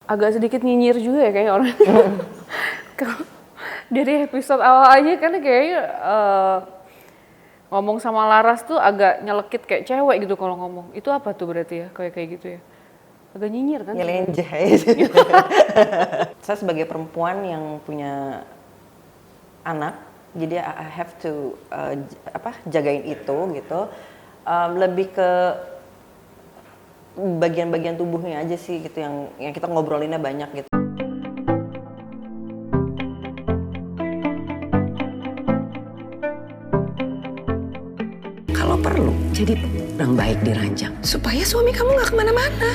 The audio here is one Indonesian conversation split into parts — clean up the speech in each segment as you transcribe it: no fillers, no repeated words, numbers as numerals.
agak sedikit nyinyir juga ya kayak orang. Dari episode awal aja kan kayaknya ngomong sama Laras tuh agak nyelekit kayak cewek gitu kalau ngomong. Itu apa tuh berarti ya kayak gitu ya? Agak nyinyir kan? Nyelenjeh. Saya sebagai perempuan yang punya anak, jadi I have to jagain itu gitu. Lebih ke bagian-bagian tubuhnya aja sih gitu yang kita ngobrolinnya banyak gitu. Kalau perlu, jadi orang baik diranjang supaya suami kamu nggak kemana-mana.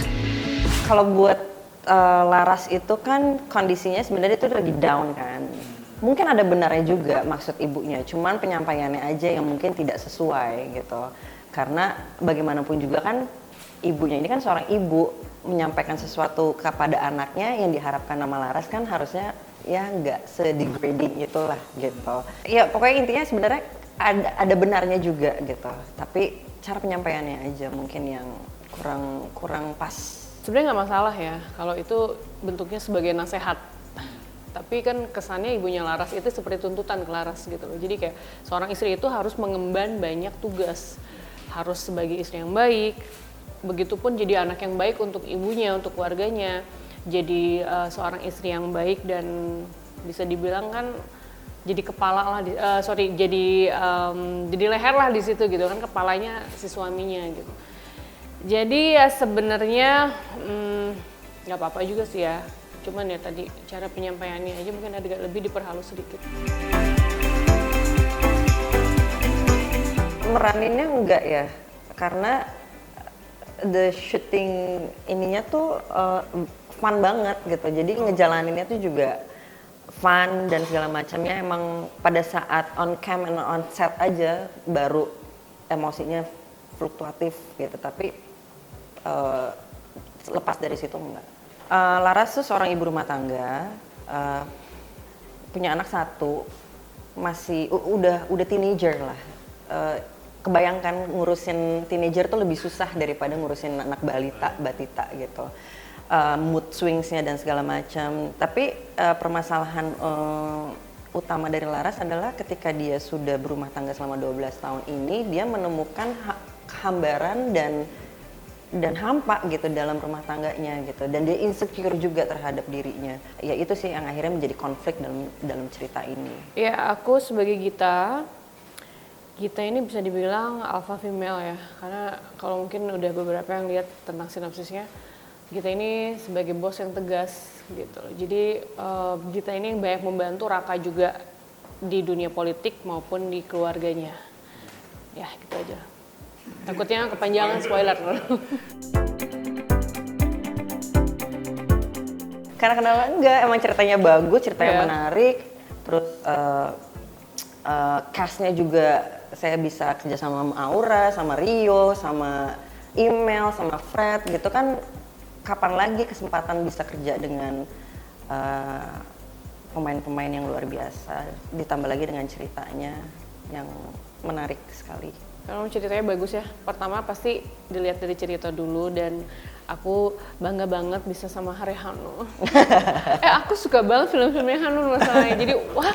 Kalau buat Laras itu kan kondisinya sebenarnya itu lagi down kan. Mungkin ada benarnya juga maksud ibunya, cuman penyampaiannya aja yang mungkin tidak sesuai gitu. Karena bagaimanapun juga kan ibunya ini kan seorang ibu, menyampaikan sesuatu kepada anaknya yang diharapkan sama Laras kan harusnya ya nggak se-degrading itulah gitu. Ya pokoknya intinya sebenarnya ada benarnya juga gitu. Tapi cara penyampaiannya aja mungkin yang kurang pas. Sebenarnya nggak masalah ya kalau itu bentuknya sebagai nasihat. Tapi kan kesannya ibunya Laras itu seperti tuntutan ke Laras gitu loh. Jadi kayak seorang istri itu harus mengemban banyak tugas. Harus sebagai istri yang baik, begitupun jadi anak yang baik untuk ibunya, untuk keluarganya. Jadi seorang istri yang baik dan bisa dibilang kan jadi kepala lah, jadi leher lah di situ gitu kan, kepalanya si suaminya gitu. Jadi ya sebenarnya nggak apa-apa juga sih ya. Cuman ya tadi cara penyampaiannya aja mungkin agak lebih diperhalus sedikit. Meraninnya enggak ya, karena the shooting ininya tuh fun banget gitu. Jadi ngejalaninnya tuh juga fun dan segala macamnya. Emang pada saat on cam and on set aja baru emosinya fluktuatif gitu. Tapi lepas dari situ enggak. Laras tuh seorang ibu rumah tangga, punya anak satu, masih udah teenager lah. Kebayangkan ngurusin teenager tuh lebih susah daripada ngurusin anak batita gitu. Mood swingsnya dan segala macam. Tapi permasalahan utama dari Laras adalah ketika dia sudah berumah tangga selama 12 tahun ini, dia menemukan kehambaran dan hampa gitu dalam rumah tangganya gitu, dan dia insecure juga terhadap dirinya. Ya itu sih yang akhirnya menjadi konflik dalam cerita ini. Ya aku sebagai Gita ini bisa dibilang alpha female ya, karena kalau mungkin udah beberapa yang lihat tentang sinopsisnya, Gita ini sebagai bos yang tegas gitu. Jadi Gita ini banyak membantu Raka juga di dunia politik maupun di keluarganya. Ya gitu aja. Takutnya kepanjangan spoiler. Karena kenapa enggak, emang ceritanya bagus, ceritanya menarik, terus castnya juga saya bisa kerja sama Aura, sama Rio, sama Email, sama Fred gitu kan. Kapan lagi kesempatan bisa kerja dengan pemain-pemain yang luar biasa, ditambah lagi dengan ceritanya yang menarik sekali. Kalau ceritanya bagus ya, pertama pasti dilihat dari cerita dulu, dan aku bangga banget bisa sama Hare Hanun. Aku suka banget film-filmnya Hanun masalahnya, jadi wah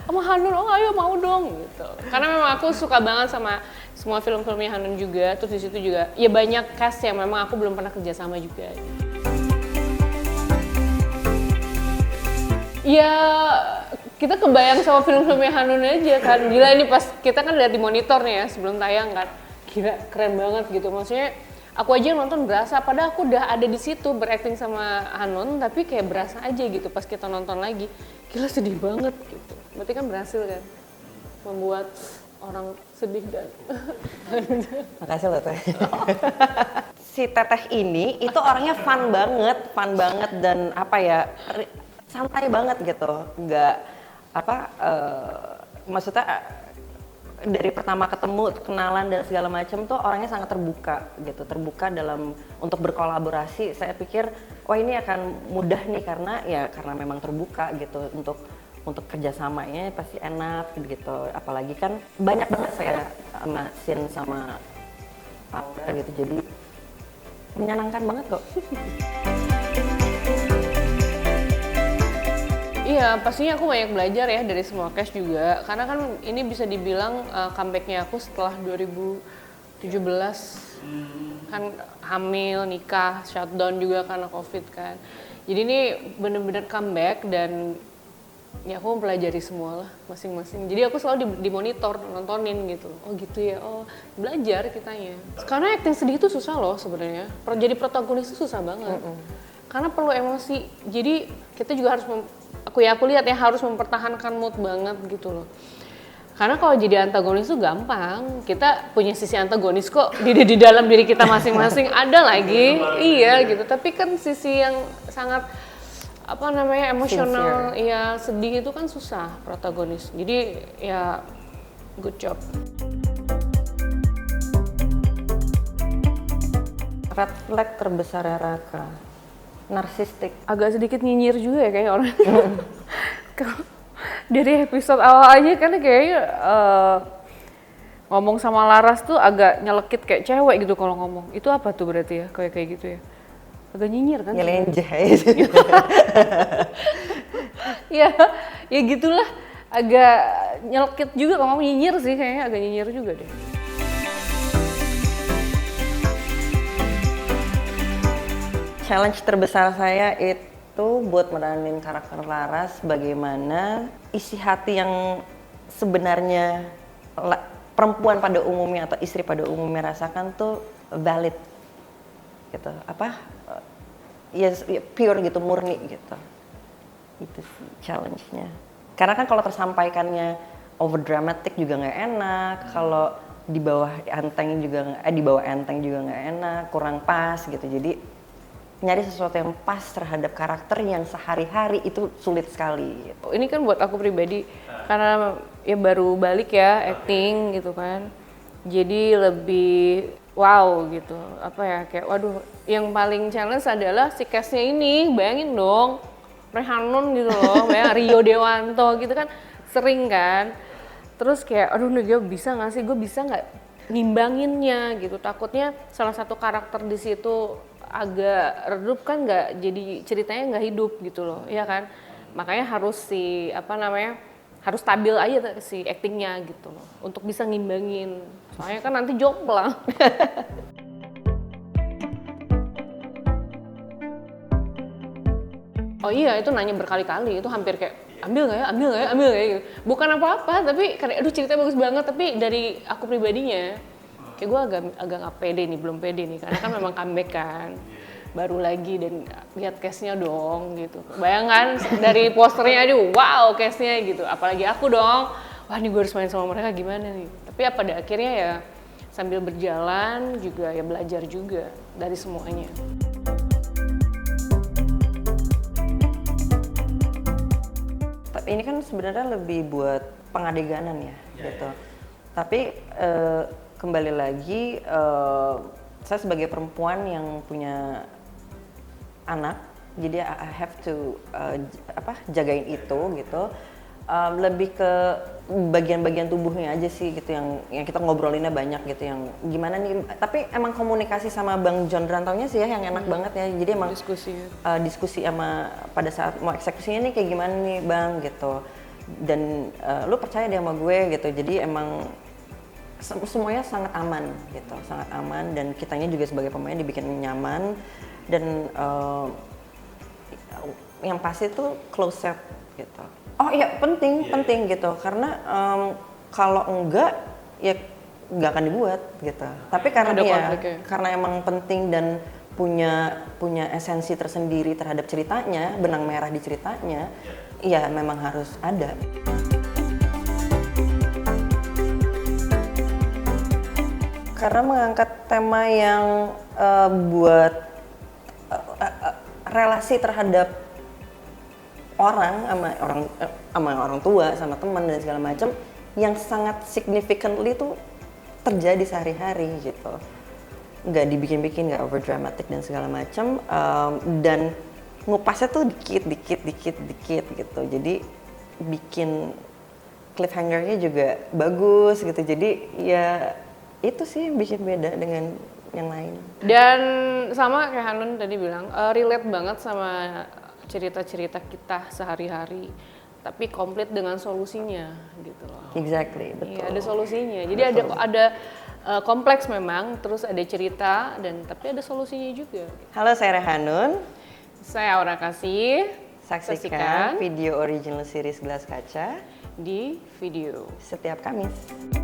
sama Hanun, oh ayo mau dong gitu. Karena memang aku suka banget sama semua film-filmnya Hanun juga, terus di situ juga ya banyak cast yang memang aku belum pernah kerja sama juga. Ya kita kebayang sama film-filmnya Hanun aja kan, gila ini pas kita kan lihat di monitor nih ya sebelum tayang kan, gila keren banget gitu. Maksudnya aku aja nonton berasa, padahal aku udah ada di situ berakting sama Hanun, tapi kayak berasa aja gitu pas kita nonton lagi, gila sedih banget gitu. Berarti kan berhasil kan membuat orang sedih dan makasih loh Teh. Si Teteh ini itu orangnya fun banget dan apa ya, santai banget gitu, nggak maksudnya dari pertama ketemu, kenalan dan segala macam tuh orangnya sangat terbuka dalam untuk berkolaborasi. Saya pikir wah ini akan mudah nih karena memang terbuka gitu untuk kerjasamanya pasti enak gitu. Apalagi kan banyak banget saya sama scene sama Aura gitu, jadi menyenangkan banget kok. Iya, pastinya aku banyak belajar ya dari semua cast juga. Karena kan ini bisa dibilang comeback-nya aku setelah 2017. Kan hamil, nikah, shutdown juga karena COVID kan. Jadi ini bener-bener comeback dan ya aku mempelajari semua lah masing-masing. Jadi aku selalu dimonitor, nontonin gitu. Oh gitu ya, oh belajar kitanya. Karena acting sedih itu susah loh sebenarnya. Jadi protagonis itu susah banget. Karena perlu emosi. Jadi kita juga harus, aku lihat ya harus mempertahankan mood banget gitu loh. Karena kalau jadi antagonis itu gampang, kita punya sisi antagonis kok di dalam diri kita masing-masing ada lagi, iya gitu. Tapi kan sisi yang sangat emosional, ya sedih itu kan susah protagonis. Jadi ya good job. Red flag terbesar Raka, narsistik. Agak sedikit nyinyir juga ya kayak orang. Dari episode awal aja kan kayaknya ngomong sama Laras tuh agak nyelekit kayak cewek gitu kalau ngomong. Itu apa tuh berarti ya kayak gitu ya? Agak nyinyir kan? Nyelenjeh. Ya gitulah. Agak nyelekit juga kalau ngomong, nyinyir sih kayaknya, agak nyinyir juga deh. Challenge terbesar saya itu buat meranin karakter Laras, bagaimana isi hati yang sebenarnya perempuan pada umumnya atau istri pada umumnya rasakan tuh valid gitu, ya pure gitu, murni gitu. Itu sih challenge-nya. Karena kan kalau tersampaikannya over dramatic juga nggak enak, kalau di bawah enteng juga nggak enak, kurang pas gitu. Jadi nyari sesuatu yang pas terhadap karakter yang sehari-hari itu sulit sekali gitu. Ini kan buat aku pribadi, karena ya baru balik ya acting gitu kan, jadi lebih wow gitu, kayak waduh, yang paling challenge adalah si castnya ini, bayangin dong, Rehanun gitu loh, Rio Dewanto gitu kan, sering kan, terus kayak aduh nih gue bisa nggak ngimbanginnya gitu, takutnya salah satu karakter di situ agak redup kan, nggak jadi ceritanya nggak hidup gitu loh, ya kan, makanya harus harus stabil aja si actingnya gitu loh untuk bisa ngimbangin, soalnya kan nanti jomplang. Oh iya, itu nanya berkali-kali, itu hampir kayak ambil nggak ya gitu. Bukan apa-apa, tapi karena aduh ceritanya bagus banget, tapi dari aku pribadinya kayak gue agak nggak pede nih, belum pede nih, karena kan memang comeback kan, baru lagi, dan lihat cast-nya dong gitu. Bayangkan dari posternya aja, wow cast-nya gitu, apalagi aku dong, wah ini gue harus main sama mereka gimana nih. Tapi ya pada akhirnya ya sambil berjalan juga ya belajar juga dari semuanya. Tapi ini kan sebenarnya lebih buat pengadeganan ya gitu. Tapi kembali lagi, saya sebagai perempuan yang punya anak, jadi I have to jagain itu gitu. Lebih ke bagian-bagian tubuhnya aja sih gitu, yang kita ngobrolinnya banyak gitu, yang gimana nih. Tapi emang komunikasi sama Bang John Rantaunya sih ya yang enak banget ya. Jadi emang diskusi sama pada saat mau eksekusinya nih kayak gimana nih Bang gitu. Dan lu percaya deh sama gue gitu. Jadi emang semuanya sangat aman gitu, sangat aman, dan kitanya juga sebagai pemain dibikin nyaman, dan yang pasti tuh close set gitu. Oh iya penting gitu, karena kalau enggak ya nggak akan dibuat gitu. Tapi karena emang penting dan punya esensi tersendiri terhadap ceritanya, benang merah di ceritanya, ya memang harus ada. Karena mengangkat tema yang buat relasi terhadap orang sama orang tua, sama teman dan segala macam, yang sangat significantly tuh terjadi sehari-hari gitu. Nggak dibikin-bikin, nggak over dramatic dan segala macam, dan ngupasnya tuh dikit gitu. Jadi bikin cliffhanger-nya juga bagus gitu. Jadi ya itu sih yang bikin beda dengan yang lain. Dan sama kayak Hanun tadi bilang, relate banget sama cerita-cerita kita sehari-hari, tapi komplit dengan solusinya gitu loh. Exactly, betul. Iya, ada solusinya. Jadi ada kompleks memang, terus ada cerita dan tapi ada solusinya juga. Halo, saya Rehanun. Saya Aura Kasih. Saksikan video original series Gelas Kaca di video setiap Kamis.